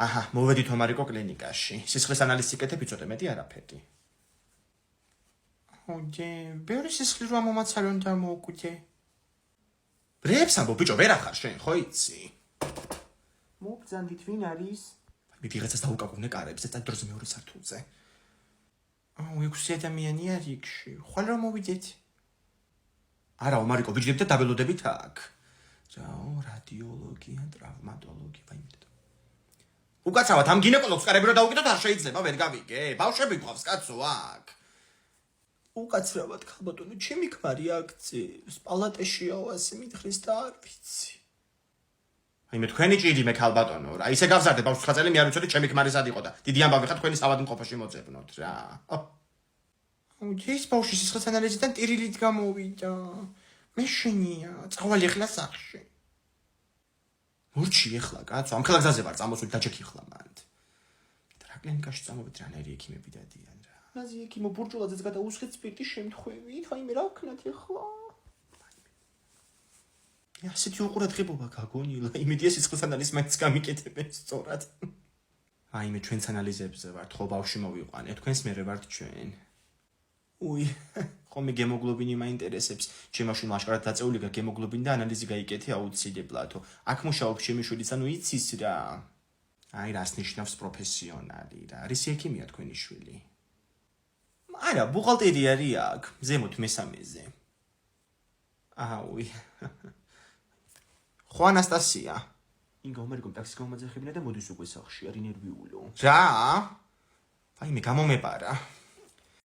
აჰა, მოვედით ომარიკო კლინიკაში. სისხლის ანალიზს იკეთებ, იცოდე მეტი არაფერი. ოდე, ბევრი სისხლი რომ მომაცალონ და მოუკვდე. ბრებს ამბობ, ბიჭო, ვერ ახარ შენ, ხო იცი? მოგძანდით ვინ არის? მიდი რაღაცას დაუკაკუნე კარებს, ეს დროზე მეორე სართულზე. აუ, 6 ადამიანი არის იქში. ხვალ რომ მოვიდეთ? არა, ომარიკო, ვიჯდებით და დაბელოდებით აქ. რაო, რადიოლოგია, ტრავმატოლოგია, ვაიმე. უკაცრავად ამ გინეკოლოგს კარები რომ დაუკიდოთ არ შეიძლება, ვერ გავიგე. ბავშვები გვყავს კაცო აქ. უკაცრავად ქალბატონო, ჩემი ქმარი აქცევს, პალატაშიაო ასე მითხრის და არ ვიცი. მე თქვენი ჭირი მე ქალბატონო რა, ისე გავზარდე ბავშვს ხაწელი მე არ ვიცოდი ჩემი ქმარი სად იყო და დიდი ამბავი ხარ თქვენი ავადმყოფოში მოძებნოთ რა. ეს ბავშვი სისხლის ანალიზიდან ტირილით გამოვიდა. მე შენია, წავალი ახლა სახში. მურჩი ახლა კაცო, ამ ხელგზაზე ვარ წამოსული დაჭექი ახლა მანდ. რა კლინიკაში წამოვიდ რანაირი ექიმები დადიან რა. ნაზი ექიმო ბურჭულაძეც გადაუსხეთ სპირტის შემთხვევით, აი მე რა ვქნათ ახლა? ასეთი უყურადღებობა გაგონილა, იმედია სისხლის ანალიზს მაინც გამიკეთებენ სწორად. აი მე ჩვენს ანალიზებზე ვართ, ხო ბავშვი მოვიყვანე, თქვენს მერე ვართ ჩვენ. უი, ხომ მე გემოგლობინი მაინტერესებს. ჩემში ლაშკარად დაწეული გემოგლობინი და ანალიზი გაიკეთე აუცილებლად. აქ მუშაობს ჩემი შვილიც, ანუ იცის რა. აი რას ნიშნავს პროფესიონალი რა. არის ექიმია თქვენი შვილი. არა, ბუღალტერი არის აქ, ზემოთ მესამეზე. აუი. ხო ანასტასია. ინგა ომარიკომ ტაქსის გამომაძახებინა და მოდის უკვე სახლში, არის ნერვიულო. რა? აი მე გამომეპარა.